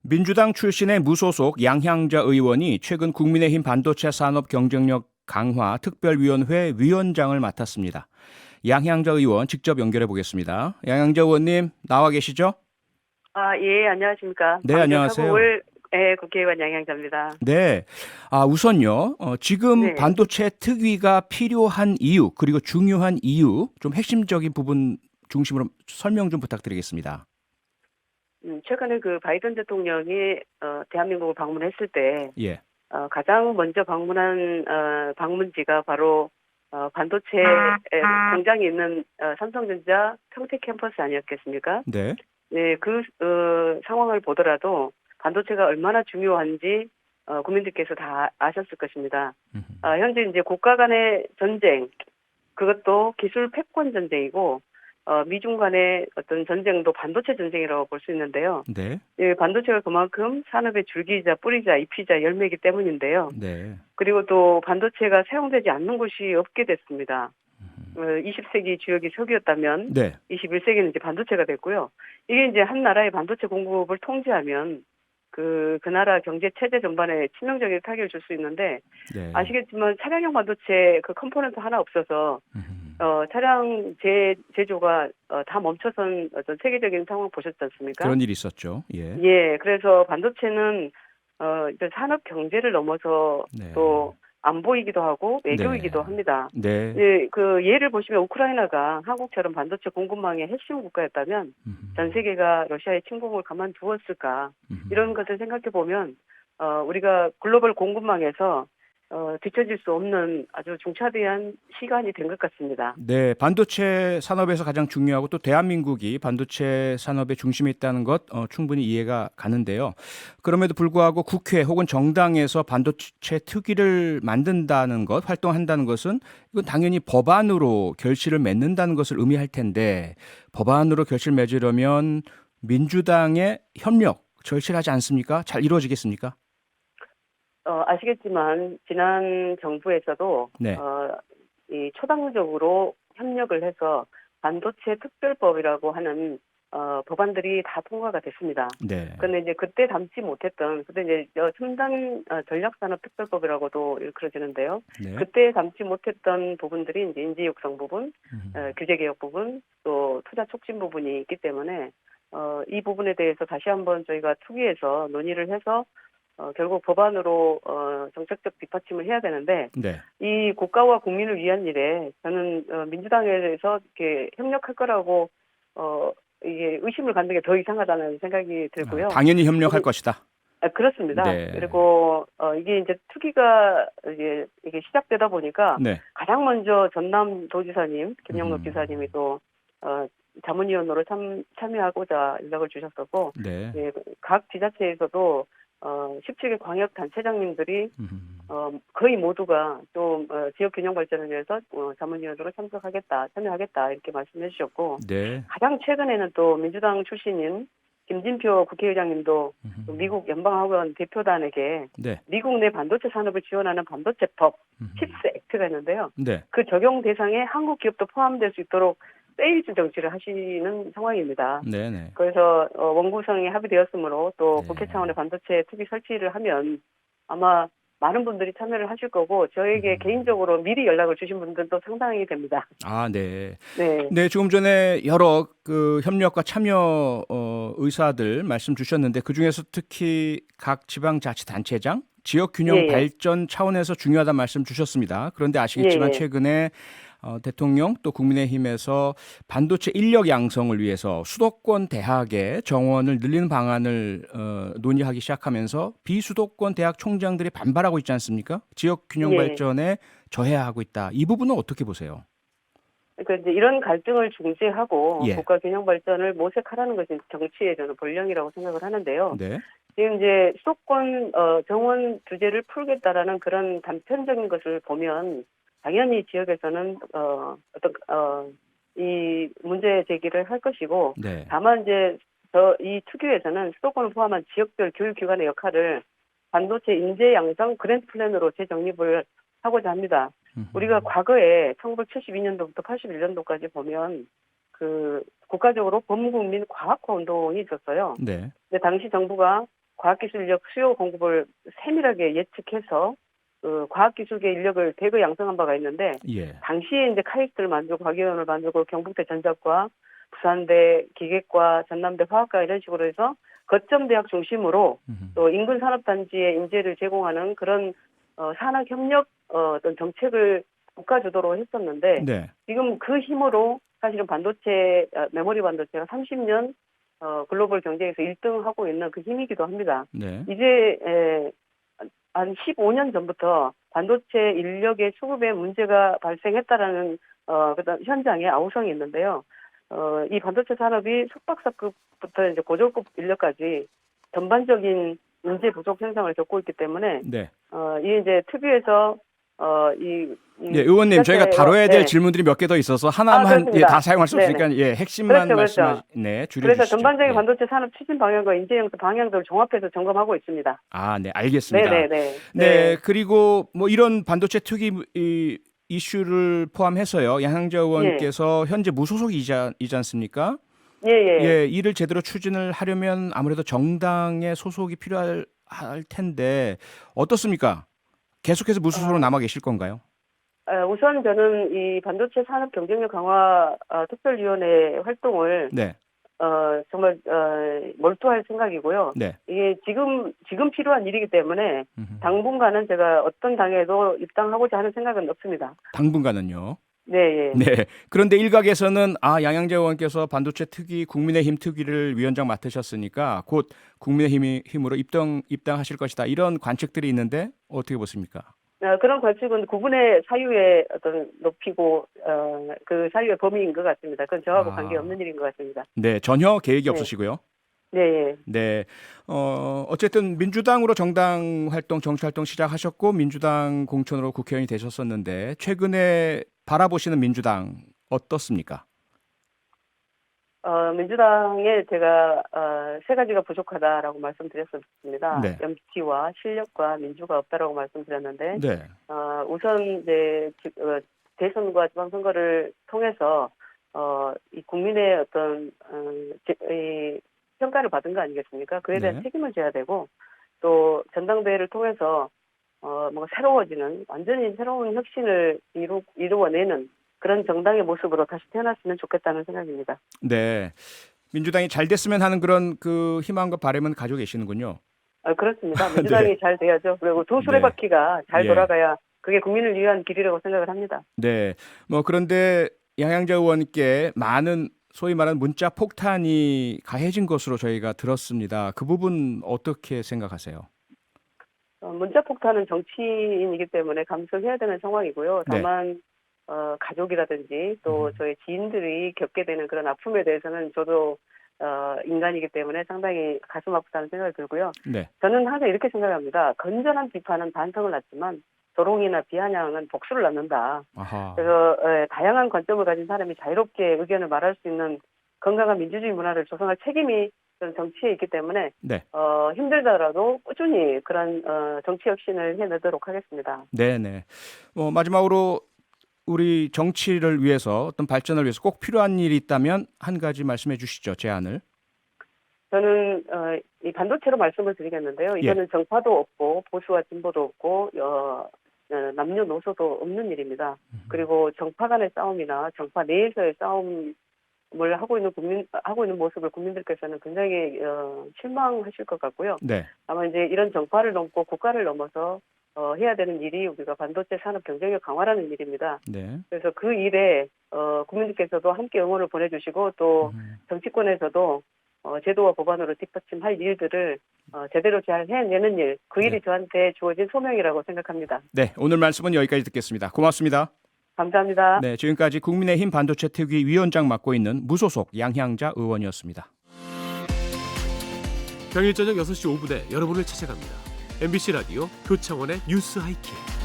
민주당 출신의 무소속 양향자 의원이 최근 국민의힘 반도체 산업 경쟁력 강화 특별위원회 위원장을 맡았습니다. 양향자 의원 직접 연결해 보겠습니다. 양향자 의원님 나와 계시죠? 예, 안녕하십니까. 네, 방역하고 안녕하세요. 올 국회의원 양양자입니다. 네. 우선요. 지금 네. 반도체 특위가 필요한 이유, 그리고 중요한 이유, 좀 핵심적인 부분 중심으로 설명 좀 부탁드리겠습니다. 최근에 그 바이든 대통령이 대한민국을 방문했을 때 예. 가장 먼저 방문한 방문지가 바로 반도체 공장이 있는 삼성전자 평택 캠퍼스 아니었겠습니까? 네. 네, 그 상황을 보더라도 반도체가 얼마나 중요한지 국민들께서 다 아셨을 것입니다. 현재 이제 국가 간의 전쟁, 그것도 기술 패권 전쟁이고 미중 간의 어떤 전쟁도 반도체 전쟁이라고 볼 수 있는데요. 네. 예, 반도체가 그만큼 산업의 줄기이자 뿌리이자 잎이자 열매이기 때문인데요. 네. 그리고 또 반도체가 사용되지 않는 곳이 없게 됐습니다. 20세기 주역이 석유였다면 네. 21세기는 이제 반도체가 됐고요. 이게 이제 한 나라의 반도체 공급을 통제하면 그 나라 경제 체제 전반에 치명적인 타격을 줄 수 있는데 네. 아시겠지만 차량용 반도체 그 컴포넌트 하나 없어서 차량 제조가 다 멈춰선 어떤 세계적인 상황 보셨지 않습니까? 그런 일이 있었죠. 예. 예, 그래서 반도체는 이제 산업 경제를 넘어서 네. 또 안보이기도 하고 네. 외교이기도 합니다. 네. 예, 그 예를 보시면 우크라이나가 한국처럼 반도체 공급망의 핵심 국가였다면 전 세계가 러시아의 침공을 가만두었을까 이런 것을 생각해 보면 우리가 글로벌 공급망에서 뒤처질 수 없는 아주 중차대한 시간이 된 것 같습니다. 네, 반도체 산업에서 가장 중요하고 또 대한민국이 반도체 산업의 중심에 있다는 것 충분히 이해가 가는데요. 그럼에도 불구하고 국회 혹은 정당에서 반도체 특위를 만든다는 것, 활동한다는 것은 이건 당연히 법안으로 결실을 맺는다는 것을 의미할 텐데 법안으로 결실 맺으려면 민주당의 협력 절실하지 않습니까? 잘 이루어지겠습니까? 아시겠지만 지난 정부에서도 네. 이 초당적으로 협력을 해서 반도체 특별법이라고 하는 법안들이 다 통과가 됐습니다. 네. 그런데 이제 그때 담지 못했던 그때 이제 첨단 전략산업 특별법이라고도 일컬어지는데요. 네. 그때 담지 못했던 부분들이 이제 인재 육성 부분, 규제 개혁 부분, 또 투자 촉진 부분이 있기 때문에 이 부분에 대해서 다시 한번 저희가 특위에서 논의를 해서 결국 법안으로 정책적 뒷받침을 해야 되는데 네. 이 국가와 국민을 위한 일에 저는 민주당에 대해서 이렇게 협력할 거라고 이게 의심을 갖는 게 더 이상하다는 생각이 들고요. 당연히 협력할 것이다. 그렇습니다. 네. 그리고 이게 이제 특위가 이게 시작되다 보니까 네. 가장 먼저 전남도지사님 김영록 지사님이 또 자문위원으로 참여하고자 연락을 주셨었고, 네. 예, 각 지자체에서도 17개 광역 단체장님들이 거의 모두가 좀 지역 균형 발전을 위해서 자문위원으로 참여하겠다 이렇게 말씀해 주셨고, 네. 가장 최근에는 또 민주당 출신인 김진표 국회의장님도 미국 연방학원 대표단에게 네. 미국 내 반도체 산업을 지원하는 반도체법 칩스 액트가 있는데요. 네. 그 적용 대상에 한국 기업도 포함될 수 있도록 세일즈 정치를 하시는 상황입니다. 네네. 그래서 원구성이 합의되었으므로 또 네. 국회 차원의 반도체 특위 설치를 하면 아마 많은 분들이 참여를 하실 거고 저에게 개인적으로 미리 연락을 주신 분들도 상당히 됩니다. 네. 네. 네, 조금 전에 여러 그 협력과 참여 의사들 말씀 주셨는데 그중에서 특히 각 지방자치단체장 지역 균형 예, 예. 발전 차원에서 중요하다는 말씀 주셨습니다. 그런데 예, 아시겠지만 예. 최근에 대통령 또 국민의힘에서 반도체 인력 양성을 위해서 수도권 대학의 정원을 늘리는 방안을 논의하기 시작하면서 비수도권 대학 총장들이 반발하고 있지 않습니까? 지역 균형 예. 발전에 저해하고 있다. 이 부분은 어떻게 보세요? 그러니까 이제 이런 갈등을 중재하고 예. 국가 균형 발전을 모색하라는 것이 정치의 저는 본령이라고 생각을 하는데요. 네. 지금 이제 수도권 정원 규제를 풀겠다라는 그런 단편적인 것을 보면 당연히 지역에서는 이 문제 제기를 할 것이고 네. 다만 이제 이 특위에서는 수도권을 포함한 지역별 교육기관의 역할을 반도체 인재 양성 그랜드 플랜으로 재정립을 하고자 합니다. 우리가 과거에 1972년도부터 81년도까지 보면 그 국가적으로 범국민 과학화 운동이 있었어요. 네. 근데 당시 정부가 과학기술 인력 수요 공급을 세밀하게 예측해서 과학기술계 인력을 대거 양성한 바가 있는데 예. 당시에 이제 카이스트를 만들고 과기원을 만들고 경북대 전자과, 부산대 기계과, 전남대 화학과 이런 식으로 해서 거점 대학 중심으로 또 인근 산업단지에 인재를 제공하는 그런 산학 협력 어떤 정책을 국가 주도로 했었는데 네. 지금 그 힘으로 사실은 반도체 메모리 반도체가 30년 글로벌 경쟁에서 1등하고 있는 그 힘이기도 합니다. 네. 이제 한 15년 전부터 반도체 인력의 수급에 문제가 발생했다라는 그다음 현장에 아우성이 있는데요. 이 반도체 산업이 석박사급부터 이제 고졸급 인력까지 전반적인 인재 부족 현상을 겪고 있기 때문에 네. 이 이제 특유에서 예, 의원님 저희가 다뤄야 될 질문들이 몇 개 더 있어서 하나만 다 사용할 수 없으니까 예, 핵심만 말씀하시 네, 줄여 그래서 주시죠. 전반적인 예. 반도체 산업 추진 방향과 인재 영수 방향들을 종합해서 점검하고 있습니다. 아, 네, 알겠습니다. 네. 그리고 뭐 이런 반도체 특이 이슈를 포함해서요. 양향자 의원께서 현재 무소속이지 않습니까? 예, 이를 제대로 추진을 하려면 아무래도 정당의 소속이 필요할 텐데 어떻습니까? 계속해서 무소속으로 남아 계실 건가요? 우선 저는 이 반도체 산업 경쟁력 강화 특별위원회 활동을 네. 정말 몰두할 생각이고요. 네. 이게 지금 필요한 일이기 때문에 당분간은 제가 어떤 당에도 입당하고자 하는 생각은 없습니다. 당분간은요. 네. 네. 그런데 일각에서는 양양재 의원께서 반도체 특위 국민의힘 특위를 위원장 맡으셨으니까 곧 국민의힘으로 입당하실 것이다. 이런 관측들이 있는데 어떻게 보십니까? 그런 관측은 구분의 사유에 어떤 높이고 그 사유의 범위인 것 같습니다. 그건 저하고 관계없는 일인 것 같습니다. 네, 전혀 계획이 없으시고요. 네. 네. 어쨌든 민주당으로 정치 활동 시작하셨고 민주당 공천으로 국회의원이 되셨었는데 최근에 바라보시는 민주당 어떻습니까? 민주당에 제가 세 가지가 부족하다라고 말씀드렸었습니다. 네. 염치와 실력과 민주가 없다라고 말씀드렸는데 네. 우선 이제 대선과 지방선거를 통해서 이 국민의 어떤 이 평가를 받은 거 아니겠습니까? 그에 대한 책임을 져야 되고 또 전당대회를 통해서 뭔가 새로워지는 완전히 새로운 혁신을 이루어내는 그런 정당의 모습으로 다시 태어났으면 좋겠다는 생각입니다. 네, 민주당이 잘 됐으면 하는 그런 그 희망과 바람은 가지고 계시는군요. 그렇습니다. 민주당이 잘 돼야죠. 그리고 두 수레바퀴가 잘 돌아가야 그게 국민을 위한 길이라고 생각을 합니다. 네, 뭐 그런데 양양자 의원께 많은 소위 말하는 문자 폭탄이 가해진 것으로 저희가 들었습니다. 그 부분 어떻게 생각하세요? 문자 폭탄은 정치인이기 때문에 감수해야 되는 상황이고요. 다만 가족이라든지 또 저희 지인들이 겪게 되는 그런 아픔에 대해서는 저도 인간이기 때문에 상당히 가슴 아프다는 생각이 들고요. 네. 저는 항상 이렇게 생각합니다. 건전한 비판은 반성을 낳지만 조롱이나 비아냥은 복수를 낳는다. 아하. 그래서 다양한 관점을 가진 사람이 자유롭게 의견을 말할 수 있는 건강한 민주주의 문화를 조성할 책임이 정치에 있기 때문에 힘들더라도 꾸준히 그런 정치 혁신을 해내도록 하겠습니다. 네네. 마지막으로 우리 정치를 위해서 어떤 발전을 위해서 꼭 필요한 일이 있다면 한 가지 말씀해 주시죠. 제안을. 저는 이 반도체로 말씀을 드리겠는데요. 이거는 정파도 없고 보수와 진보도 없고 남녀노소도 없는 일입니다. 그리고 정파 간의 싸움이나 정파 내에서의 싸움을 하고 있는 모습을 국민들께서는 굉장히 실망하실 것 같고요. 네. 아마 이제 이런 정파를 넘고 국가를 넘어서 해야 되는 일이 우리가 반도체 산업 경쟁력 강화라는 일입니다. 네. 그래서 그 일에 국민들께서도 함께 응원을 보내주시고 또 정치권에서도 제도와 법안으로 뒷받침할 일들을 제대로 잘 해내는 일, 그 일이 저한테 주어진 소명이라고 생각합니다. 네, 오늘 말씀은 여기까지 듣겠습니다. 고맙습니다. 감사합니다. 네, 지금까지 국민의힘 반도체 특위 위원장 맡고 있는 무소속 양향자 의원이었습니다. 평일 저녁 6시 5분에 여러분을 찾아갑니다. MBC 라디오 표창원의 뉴스 하이킥.